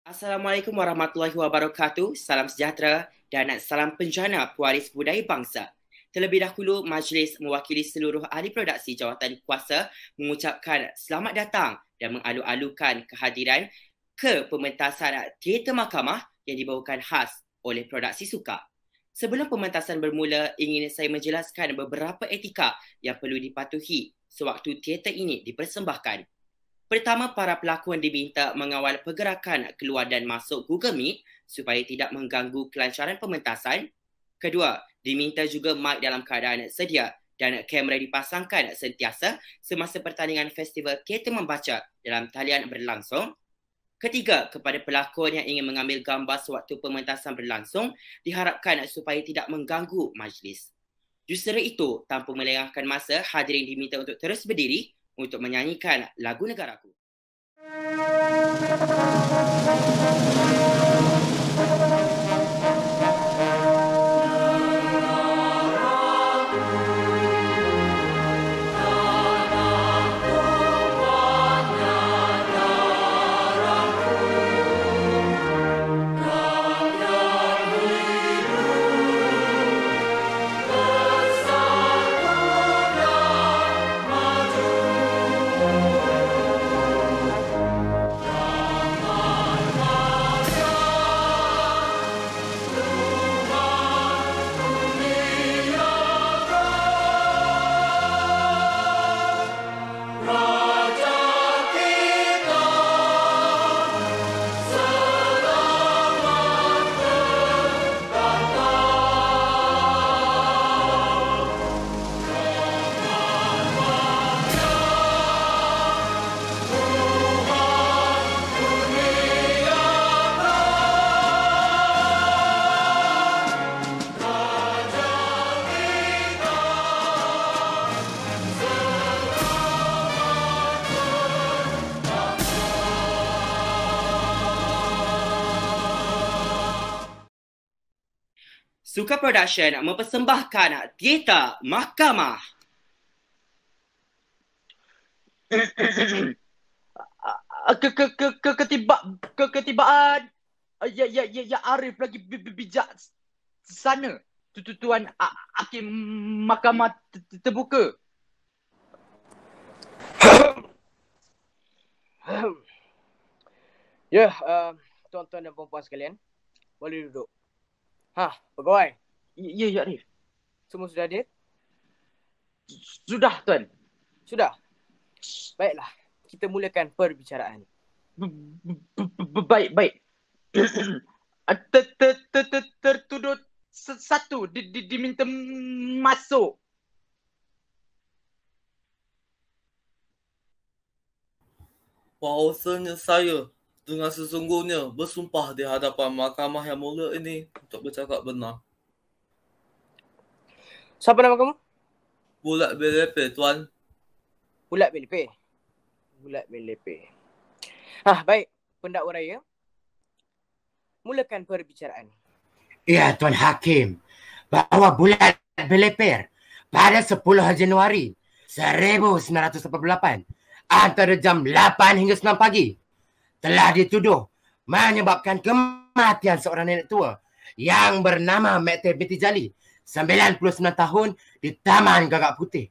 Assalamualaikum warahmatullahi wabarakatuh. Salam sejahtera dan salam penjana pewaris budaya bangsa. Terlebih dahulu, majlis mewakili seluruh ahli produksi jawatan kuasa mengucapkan selamat datang dan mengalu-alukan kehadiran ke pementasan teater mahkamah yang dibawakan khas oleh produksi Suka. Sebelum pementasan bermula, ingin saya menjelaskan beberapa etika yang perlu dipatuhi sewaktu teater ini dipersembahkan. Pertama, para pelakon diminta mengawal pergerakan keluar dan masuk Google Meet supaya tidak mengganggu kelancaran pementasan. Kedua, diminta juga mic dalam keadaan sedia dan kamera dipasangkan sentiasa semasa pertandingan festival teater membaca dalam talian berlangsung. Ketiga, kepada pelakon yang ingin mengambil gambar sewaktu pementasan berlangsung, diharapkan supaya tidak mengganggu majlis. Justru itu, tanpa melengahkan masa, hadirin diminta untuk terus berdiri untuk menyanyikan lagu negaraku. Suka Production mempersembahkan teater mahkamah. Ketibaan ya Arif lagi bijak sana tuan hakim mahkamah terbuka. Ya, tuan-tuan dan puan-puan sekalian, boleh duduk. Pegawai. Ya Arif. Semua sudah hadir? Sudah tuan. Sudah. Baiklah, kita mulakan perbicaraan. Baik. Tertuduh satu diminta masuk. Bahawasanya saya dengan sesungguhnya bersumpah di hadapan mahkamah yang mulia ini untuk bercakap benar. Siapa nama kamu? Bulat BLP, tuan. Bulat BLP. Baik, pendakwa raya. Mulakan perbicaraan. Ya, Tuan Hakim. Bahawa Bulat Beleper pada 10 Januari 1988 antara jam 8 hingga 9 pagi telah dituduh menyebabkan kematian seorang nenek tua yang bernama Mekte binti Jali, 99 tahun, di Taman Gagak Putih.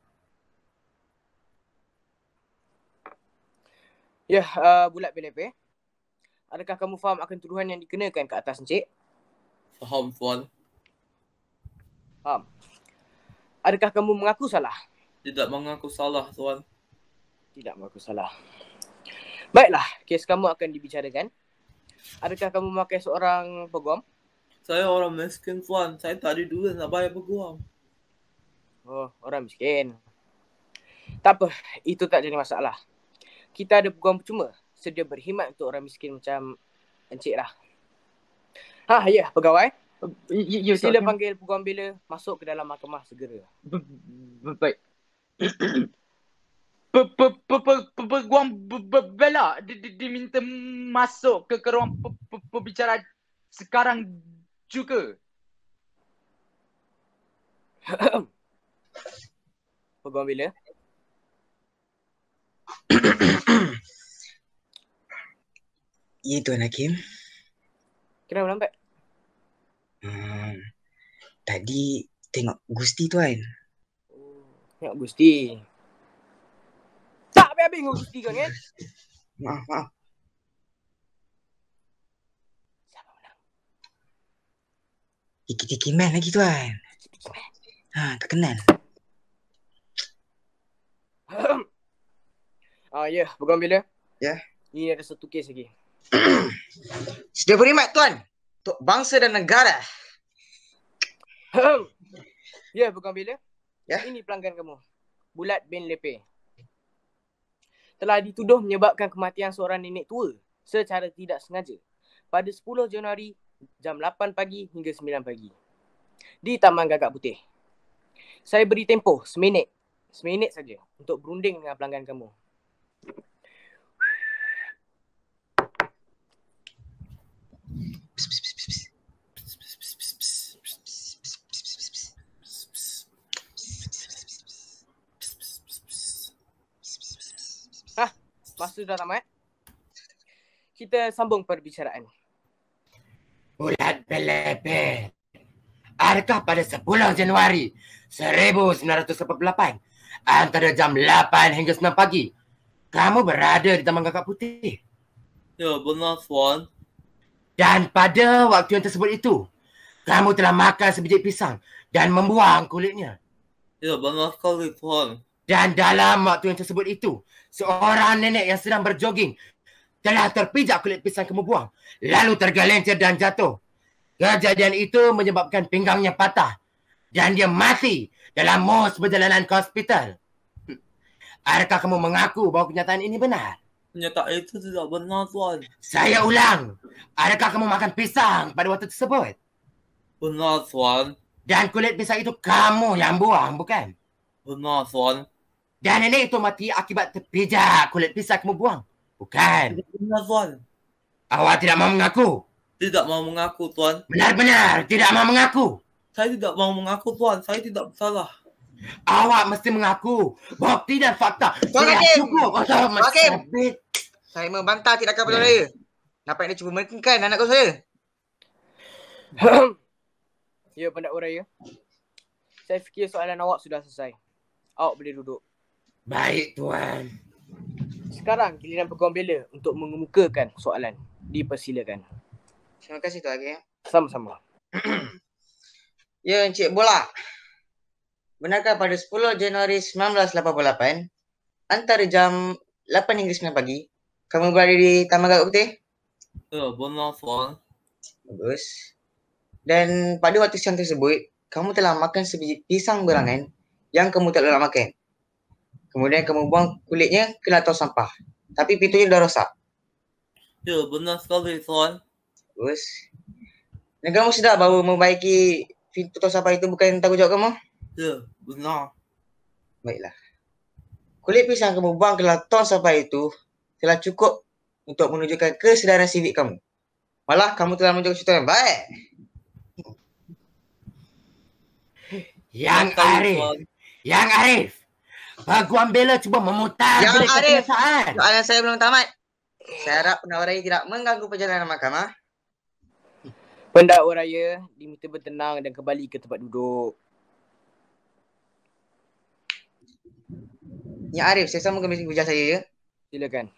Ya, Bulat BLP. Adakah kamu faham akan tuduhan yang dikenakan ke atas, Encik? Faham, tuan. Faham. Adakah kamu mengaku salah? Tidak mengaku salah, tuan. Tidak mengaku salah. Baiklah, kes kamu akan dibicarakan. Adakah kamu memakai seorang peguam? Saya orang miskin, tuan. Saya tak ada duit nak bayar peguam. Oh, orang miskin. Tak apa, itu tak jadi masalah. Kita ada peguam percuma. Sedia berkhidmat untuk orang miskin macam Encik lah. Ya, pegawai. Sila panggil peguam bela masuk ke dalam mahkamah segera. Baik. Peguam bela diminta masuk ke ruang perbicaraan sekarang juga. Peguam bela. Ya, Tuan Hakim. Kenapa lambat? Tadi tengok Gusti tuan. Tengok Gusti. Tak habis-habis dengan Gusti kau ni kan? Maaf. Siapa menang? Tiki-tiki man lagi tuan. Tak kenal. Ya, pegang bila? Ya. Ini ada satu kes lagi. Sedia berkhidmat tuan. Untuk bangsa dan negara. Ya, pegang bila? Ya. Ini pelanggan kamu. Bulat bin Lepe. Telah dituduh menyebabkan kematian seorang nenek tua secara tidak sengaja pada 10 Januari jam 8 pagi hingga 9 pagi di Taman Gagak Putih. Saya beri tempoh seminit saja untuk berunding dengan pelanggan kamu. Masa sudah tamat. Kita sambung perbicaraan. Bulat Belepe. Adakah pada 10 Januari 1988 antara jam 8 hingga 9 pagi kamu berada di Taman Gagak Putih? Ya, benar tuan. Dan pada waktu yang tersebut itu, kamu telah makan sebiji pisang dan membuang kulitnya. Ya, benar sekali tuan. Dan dalam waktu yang tersebut itu, seorang nenek yang sedang berjoging telah terpijak kulit pisang kamu buang, lalu tergelincir dan jatuh. Kejadian itu menyebabkan pinggangnya patah dan dia mati dalam mos perjalanan ke hospital. Adakah kamu mengaku bahawa kenyataan ini benar? Kenyataan itu tidak benar tuan. Saya ulang, adakah kamu makan pisang pada waktu tersebut? Benar tuan. Dan kulit pisang itu kamu yang buang, bukan? Benar tuan. Dan nenek itu mati akibat terpijak kulit pisang kamu buang, bukan? Benar tuan. Awak tidak mahu mengaku? Tidak mau mengaku tuan. Benar-benar tidak mahu mengaku? Saya tidak mau mengaku tuan. Saya tidak bersalah. Awak mesti mengaku. Bukti dan fakta Tuan tidak Hakim! cukup. Tuan Hakim! Sabit. Saya membantah tindakan pilihan raya. Nampak dia cuba menekankan anak kau saya. Ya, pendakwa raya. Saya fikir soalan awak sudah selesai. Awak boleh duduk. Baik, Tuan. Sekarang giliran peguam bela untuk mengemukakan soalan. Dipersilakan. Terima kasih Tuan Hakim. Sama-sama. Ya, Encik Bola. Benarkah pada 10 Januari 1988, antara jam 8 hingga 9 pagi, kamu berada di Taman Gagak Putih? Ya, benar tuan. Bagus. Dan pada waktu siang tersebut, kamu telah makan sebiji pisang berangan yang kamu tak boleh makan. Kemudian kamu buang kulitnya ke latar sampah. Tapi pintunya dah rosak. Ya, benar sekali tuan. Bagus. Dan kamu sedar bahawa membaiki pintu tong sampah itu bukan tanggungjawab kamu? Ya, benar. Baiklah. Kulit pisang kamu buang ke tong sampah itu telah cukup untuk menunjukkan kesedaran sivik kamu. Malah kamu telah menunjukkan contoh yang baik. Yang Arif. Yang Arif. Peguam bela cuba memutar Yang balik Arif. kenyataan. Soalan saya belum tamat. Saya harap pendakwa raya tidak mengganggu perjalanan mahkamah. Pendakwa raya diminta bertenang dan kembali ke tempat duduk. Yang Arif, saya sambung ke hujah saya ya. Silakan.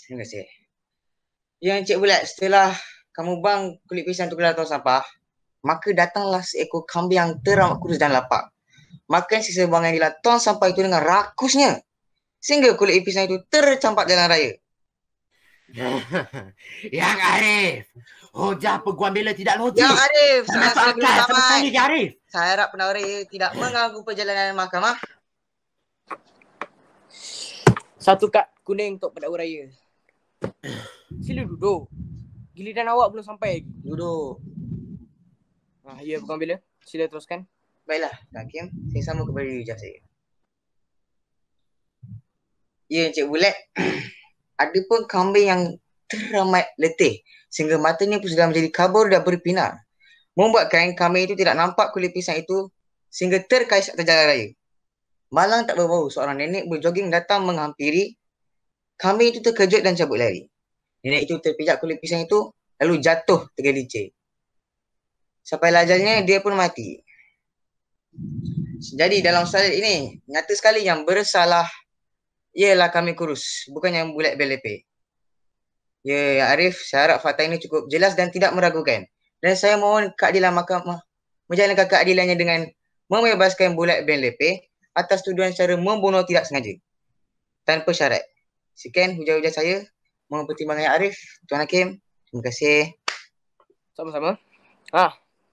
Terima kasih. Yang Encik Bulat, setelah kamu buang kulit pisang itu ke dalam tong sampah, maka datanglah seekor kambing yang teramat kurus dan lapar. Makan sisa buangan di dalam tong sampah itu dengan rakusnya. Sehingga kulit pisang itu tercampak jalan raya. Yang Arif. Hujah peguam bela tidak logik. Yang Arif, Tak soalan masuk saya belum akal sama tamat. sekali, Yang Arif. Saya harap pendakwa raya tidak mengganggu perjalanan mahkamah. Satu kad kuning untuk pendakwa raya. Sila duduk. Giliran awak belum sampai lagi. Duduk. Ya, peguam bela. Sila teruskan. Baiklah, Tuan Hakim. Saya sambung kepada hujah saya. Ya, Encik Bulat. Ada pun kambing yang teramat letih sehingga matanya pun sudah menjadi kabur dan berpinar. Membuatkan kambing itu tidak nampak kulit pisang itu sehingga terkais atas jalan raya. Malang tak berbau, seorang nenek berjoging datang menghampiri. Kambing itu terkejut dan cabut lari. Nenek itu terpijak kulit pisang itu lalu jatuh tergelincir. Sampai ajalnya dia pun mati. Jadi dalam soal ini, nyata sekali yang bersalah ialah kami kurus, bukan yang bulat berlepeh. Ya, Arif, saya harap fakta ini cukup jelas dan tidak meragukan. Dan saya mohon keadilan mahkamah menjalankan keadilannya dengan membebaskan bulat bin lepeh atas tuduhan secara membunuh tidak sengaja. Tanpa syarat. Sekian hujah-hujah saya. Mohon pertimbangan Arif, Tuan Hakim. Terima kasih. Sama-sama.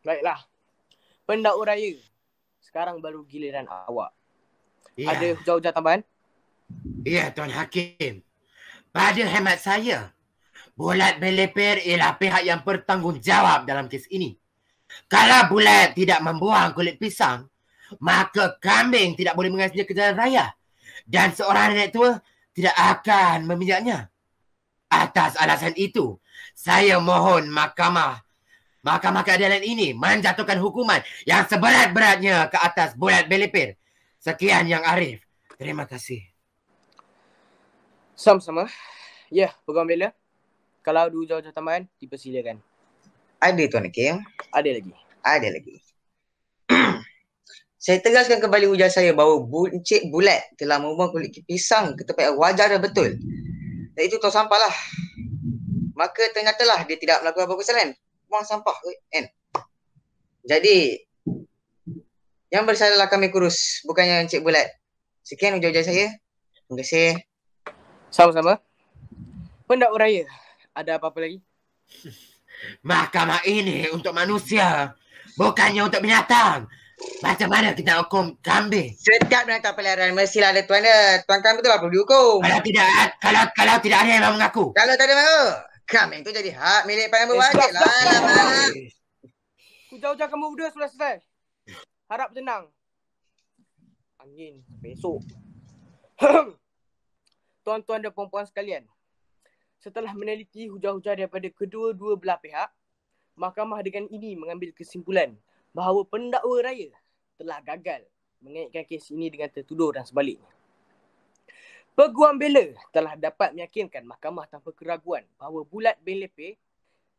Baiklah. Pendakwa raya. Sekarang baru giliran awak. Ya. Ada hujah-hujah tambahan? Ya, Tuan Hakim. Pada hemat saya, Bulat bin Lepeh ialah pihak yang bertanggungjawab dalam kes ini. Kalau Bulat tidak membuang kulit pisang, maka kambing tidak boleh mengasinya ke jalan raya. Dan seorang nenek tua tidak akan memijaknya. Atas alasan itu, saya mohon Mahkamah Keadilan ini menjatuhkan hukuman yang seberat-beratnya ke atas Bulat bin Lepeh. Sekian Yang Arif. Terima kasih. Sama-sama. Ya, peguam bela. Kalau ada hujah-hujah tambahan, dipersilakan. Ada Tuan Hakim. Ada lagi. Ada lagi. Saya tegaskan kembali hujah saya bahawa Encik Bulat telah membuang kulit pisang ke tempat yang wajar dan betul. Dan itu tong sampah lah. Maka ternyatalah dia tidak melakukan apa-apa kesalahan. Buang sampah kan. Jadi yang bersalahlah kami kurus, bukannya Encik Bulat. Sekian hujah-hujah saya. Terima kasih. Sama-sama. Pendakwa raya. Ada apa-apa lagi? Mahkamah ini untuk manusia, bukannya untuk binatang. Macam mana kita hukum kambing? Setiap binatang peliharaan mestilah ada tuan dia. Tuan kami tu lah perlu dihukum. Kalau tidak ada yang mau mengaku. Kalau tak ada mahu, kambing tu jadi hak milik Payang Berwajib lah. Alamak. Hujah-hujah kamu sudah selesai. Harap tenang. Angin besok. Tuan-tuan dan puan-puan sekalian, setelah meneliti hujah-hujah daripada kedua-dua belah pihak, mahkamah dengan ini mengambil kesimpulan bahawa pendakwa raya telah gagal mengaitkan kes ini dengan tertuduh dan sebaliknya. Peguam bela telah dapat meyakinkan mahkamah tanpa keraguan bahawa Bulat bin Lepeh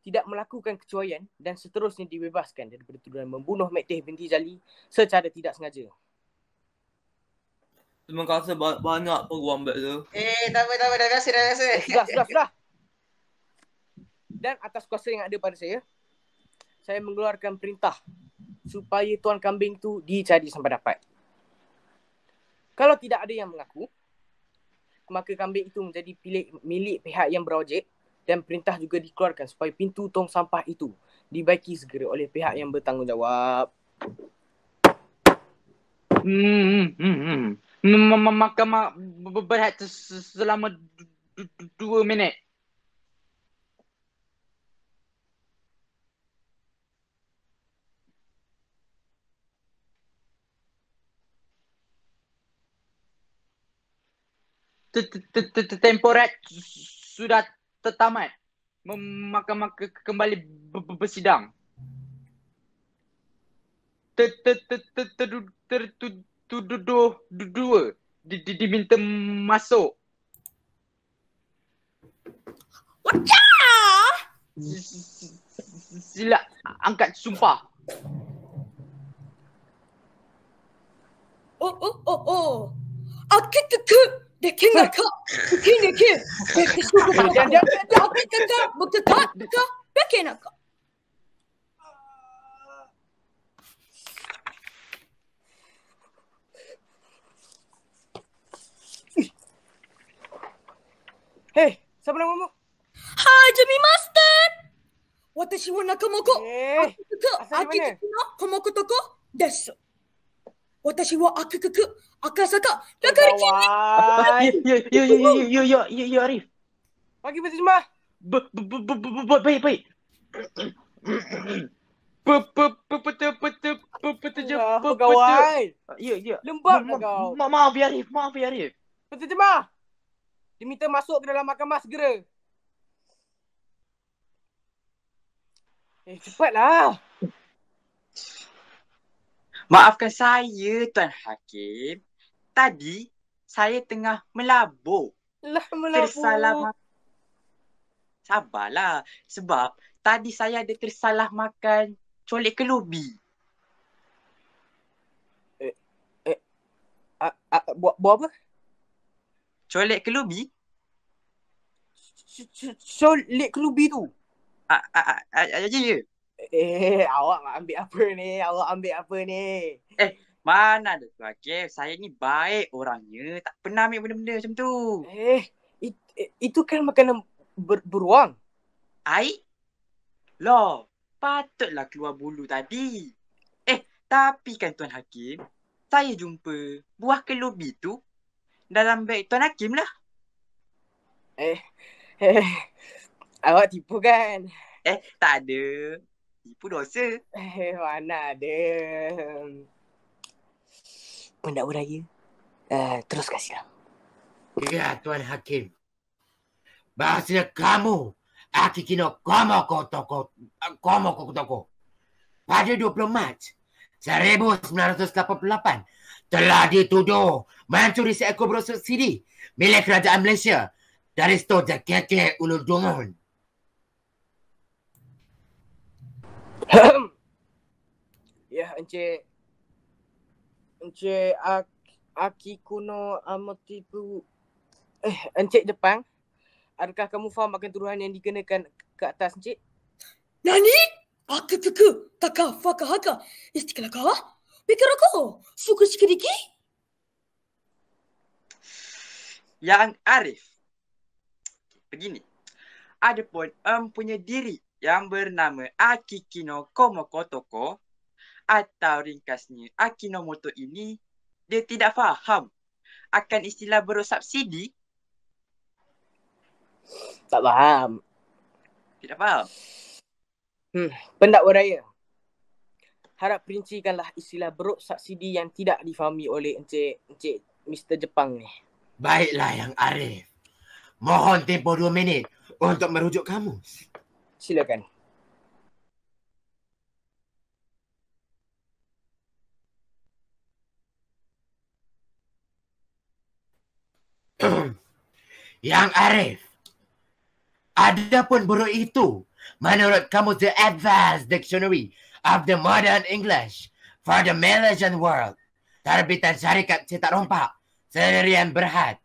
tidak melakukan kecuaian dan seterusnya dibebaskan daripada tuduhan membunuh Mek Teh binti Jali secara tidak sengaja. Terima kasih banyak peguam bela. Tak apa. Dah rasa. Sudah. Dan atas kuasa yang ada pada saya mengeluarkan perintah supaya tuan kambing tu dicari sampai dapat. Kalau tidak ada yang mengaku, maka kambing itu menjadi milik pihak yang berwajib dan perintah juga dikeluarkan supaya pintu tong sampah itu dibaiki segera oleh pihak yang bertanggungjawab. Mahkamah berehat selama 2 minit. Temporat sudah tamat. Mahkamah kembali bersidang. Tertuduh dua diminta masuk. Sila angkat sumpah. Oh. Akikku dekinaka. Dekinaka. Akikaka. Dekinaka. Hei, siapa namamu? Hajime Master. Watashi wa nakamoko. Asal di mana? Akikaka no komoko toko desu. Watashi wa Akikaka Akasaka Nakari kimi. Yo Arif. Pagi berterjemah. Baik. Pegawai. Ya. Lembab lah kau. Maaf ya Arif. Berterjemah. Diminta masuk ke dalam mahkamah segera. Cepatlah. Maafkan saya, Tuan Hakim. Tadi saya tengah melabur. Lah melabur. Sabarlah. Sebab tadi saya ada tersalah makan colek kelubi. Buat apa? Colek kelubi? Colek kelubi tu. Ya. Awak ambil apa ni? Awak ambil apa ni? Mana ada tu Hakim. Saya ni baik orangnya. Tak pernah ambil benda-benda macam tu. Itu kan makanan beruang. Air? Loh, patutlah keluar bulu tadi. Tapi kan Tuan Hakim, saya jumpa buah kelubi tu dalam beg Tuan Hakim lah. Awak tipu kan? Tak ada. Tipu dosa. Mana ada. Pendak beraya. Terus kasihlah. Ya, Tuan Hakim. Bahasa kamu, Akikino Komoko Toko. Pada 20 Mac 1988 telah dituduh mencuri seekor brosur CD milik kerajaan Malaysia dari stor KK Ulur Dungun. Ya, Encik Akikuno Amotipu. Encik Jepang, adakah kamu faham akan tuduhan yang dikenakan ke atas, Encik? Nani? Akakuku, taka, faka, haka. Istiqlal ka? Pikir aku, suku sikidiki? Yang Arif. Begini. Adapun punya diri yang bernama Akikino Komoko Toko atau ringkasnya Akinomoto ini, dia tidak faham akan istilah bersubsidi. Tak faham. Tidak faham. Pendak beraya. Harap perincikanlah istilah beruk subsidi yang tidak difahami oleh Encik Mr. Jepang ni. Baiklah Yang Arif. Mohon tempoh 2 minit untuk merujuk kamus. Silakan. Yang Arif, adapun buruk itu menurut kamus The Advanced Dictionary of the Modern English for the Malaysian World, terbitan syarikat cetak rompak Sdn Berhad.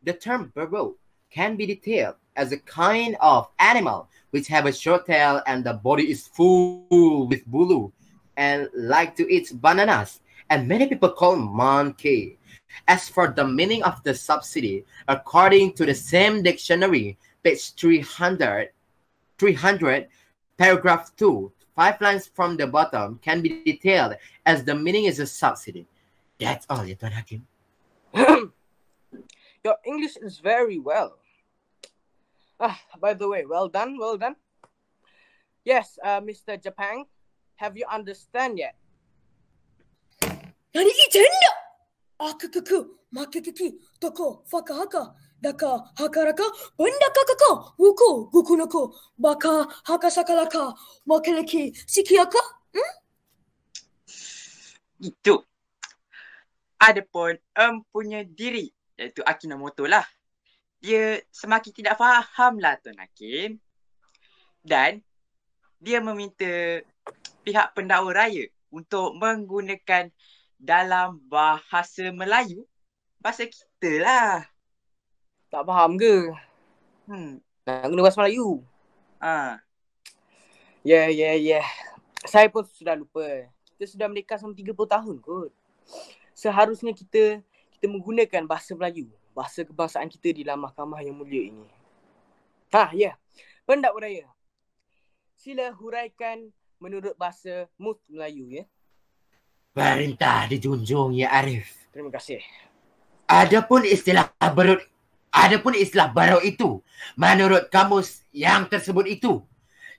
The term buruk can be detailed as a kind of animal which have a short tail and the body is full with bulu and like to eat bananas, and many people call monkey. As for the meaning of the subsidy, according to the same dictionary, page 300, paragraph 2, 5 lines from the bottom can be detailed as the meaning is a subsidy. That's all, ya Tuan Hakim. Your English is very well. By the way, well done. Yes, Mr. Jepang, have you understand yet? Nani jenda? Akakuku, makikiki, toko, faka, haka. Daka, hakaraka, bandaka kaka, wuku, gukunoko, baka, haka sakalaka, makanaki, sikiaka? Itu. Adapun punya diri, iaitu Akinomoto lah. Dia semakin tidak faham lah Tuan Hakim. Dan dia meminta pihak pendakwa raya untuk menggunakan dalam bahasa Melayu, bahasa kita lah. Tak faham ke? Nak guna bahasa Melayu? Ya. Saya pun sudah lupa. Kita sudah menikah selama 30 tahun kot. Seharusnya kita menggunakan bahasa Melayu, bahasa kebangsaan kita di dalam mahkamah yang mulia ini. Ya. Pendakwa raya, sila huraikan menurut bahasa Mus Melayu, ya. Perintah dijunjung, Ya Arif. Terima kasih. Adapun istilah baru itu menurut kamus yang tersebut itu,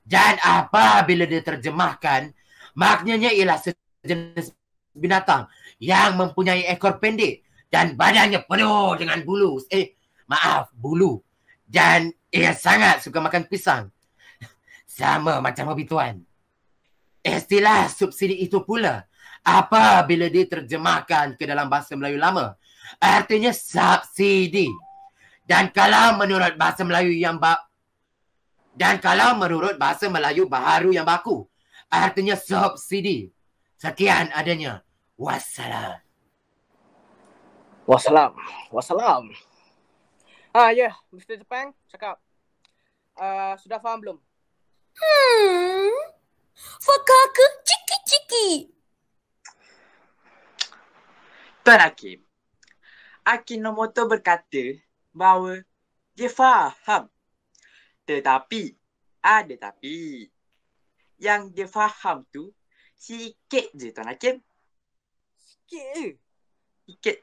dan apabila diterjemahkan, maknanya ialah sejenis binatang yang mempunyai ekor pendek dan badannya penuh dengan bulu. Bulu. Dan ia sangat suka makan pisang. Sama macam hobi tuan. Istilah subsidi itu pula, apabila diterjemahkan ke dalam bahasa Melayu lama, artinya subsidi. Dan kalau menurut bahasa Melayu yang Dan kalau menurut bahasa Melayu baharu yang baku, artinya subsidi. Sekian adanya. Wassalam. Wassalam. Ya, Mr. Jepang cakap. Sudah faham belum? Fakar ke ciki-ciki? Tuan Hakim, Akinomoto berkata bahawa dia faham. Tetapi, ada tapi. Yang dia faham tu sikit je Tuan Hakim. Sikit je. Sikit.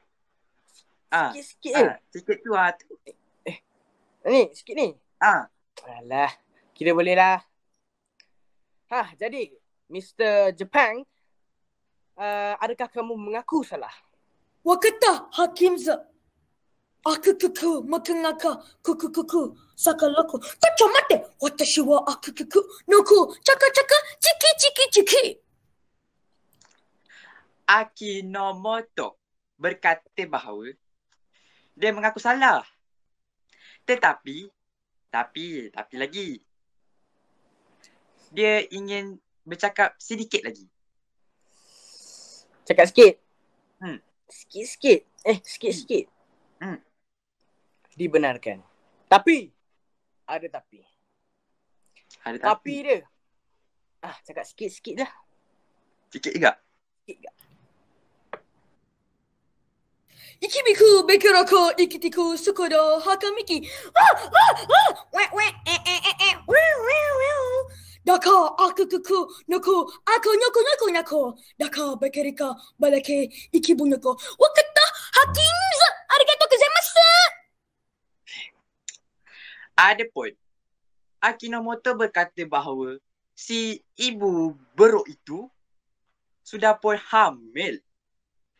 Sikit je. Sikit tu Ni, sikit ni. Alah, kira boleh lah. Jadi, Mr. Jepang, adakah kamu mengaku salah? Wakata Hakim za. Aku makangaka kuku sakalako. Tachamate. Watashi wa aku noku chaka ciki. Akinomoto berkata bahawa dia mengaku salah. Tetapi lagi. Dia ingin bercakap sedikit lagi. Cakap sikit? Sikit-sikit. Sikit-sikit. Dibenarkan. Tapi. Ada tapi. Tapi dia. Cakap sikit-sikit dah. Sikit juga? Sikit juga. Ikibiku bekeraka ikitiku sukodo hakamiki. Daka aku noko aku nyoko. Daka bekerika balake ikibu noko. Wakata Hakim za. Arigatou gozaimasu. Ada pun. Akinomoto berkata bahawa si ibu beruk itu sudah pun hamil.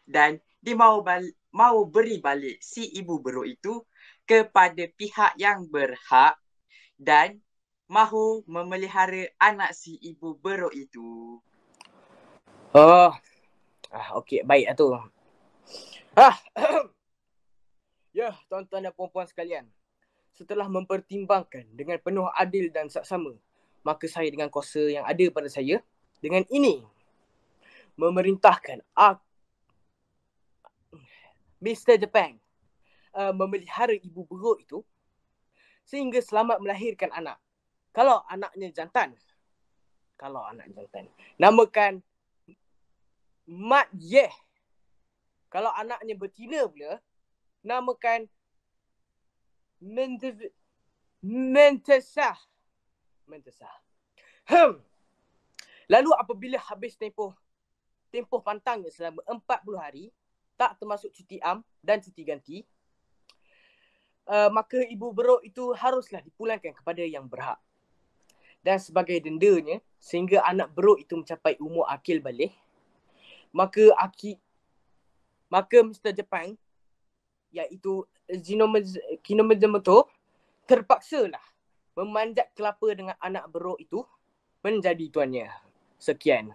Dan dia mahu beri balik si ibu beruk itu kepada pihak yang berhak dan mahu memelihara anak si ibu beruk itu. Okey, baik tu. Ya, tuan-tuan dan puan-puan sekalian. Setelah mempertimbangkan dengan penuh adil dan saksama, maka saya dengan kuasa yang ada pada saya, dengan ini memerintahkan Mr. Jepang memelihara ibu beruk itu sehingga selamat melahirkan anak. Kalau anaknya jantan, namakan Mat Yeh. Kalau anaknya betina pula, namakan Mentesah. Lalu apabila habis tempoh pantangnya selama 40 hari, tak termasuk cuti am dan cuti ganti, maka ibu beruk itu haruslah dipulangkan kepada yang berhak. Dan sebagai dendanya, sehingga anak beruk itu mencapai umur akil balik, maka Mr. Jepang, iaitu Kinomoto, terpaksalah memanjat kelapa dengan anak beruk itu menjadi tuannya. Sekian.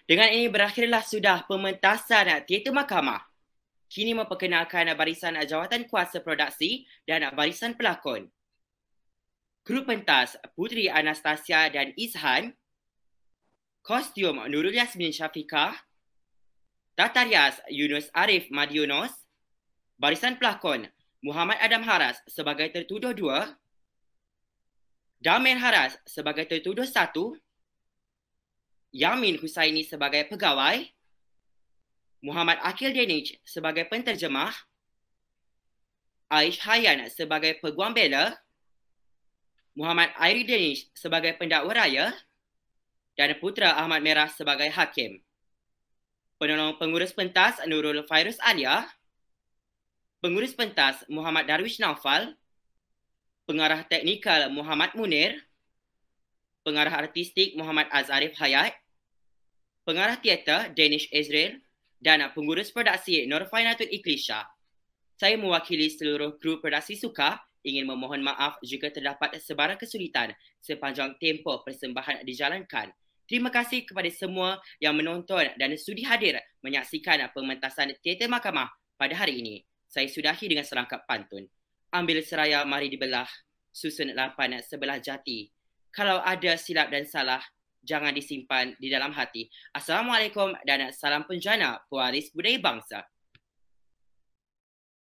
Dengan ini berakhirlah sudah pementasan teater mahkamah. Kini memperkenalkan barisan jawatan kuasa produksi dan barisan pelakon. Kru pentas Putri Anastasia dan Izhan. Kostum Nurul Yasmin Syafiqah. Tata rias Yunus Arif Madionos. Barisan pelakon Muhammad Adam Haras sebagai tertuduh 2. Damir Haras sebagai tertuduh 1. Yamin Husaini sebagai pegawai, Muhammad Akil Danish sebagai penterjemah, Aish Hayan sebagai peguam bela, Muhammad Airi Danish sebagai pendakwa raya dan Putra Ahmad Merah sebagai hakim. Penolong pengurus pentas Nurul Fairuz Alia, pengurus pentas Muhammad Darwish Naufal, pengarah teknikal Muhammad Munir, pengarah artistik Muhammad Azarif Hayat, pengarah teater Danish Ezrael dan pengurus produksi Norfainatul Iklisha. Saya mewakili seluruh kru produksi Suka ingin memohon maaf jika terdapat sebarang kesulitan sepanjang tempoh persembahan dijalankan. Terima kasih kepada semua yang menonton dan sudi hadir menyaksikan pementasan Teater Mahkamah pada hari ini. Saya sudahi dengan serangkap pantun. Ambil seraya mari dibelah, susun lapan sebelah jati. Kalau ada silap dan salah, jangan disimpan di dalam hati. Assalamualaikum dan salam penjana pewaris budaya bangsa.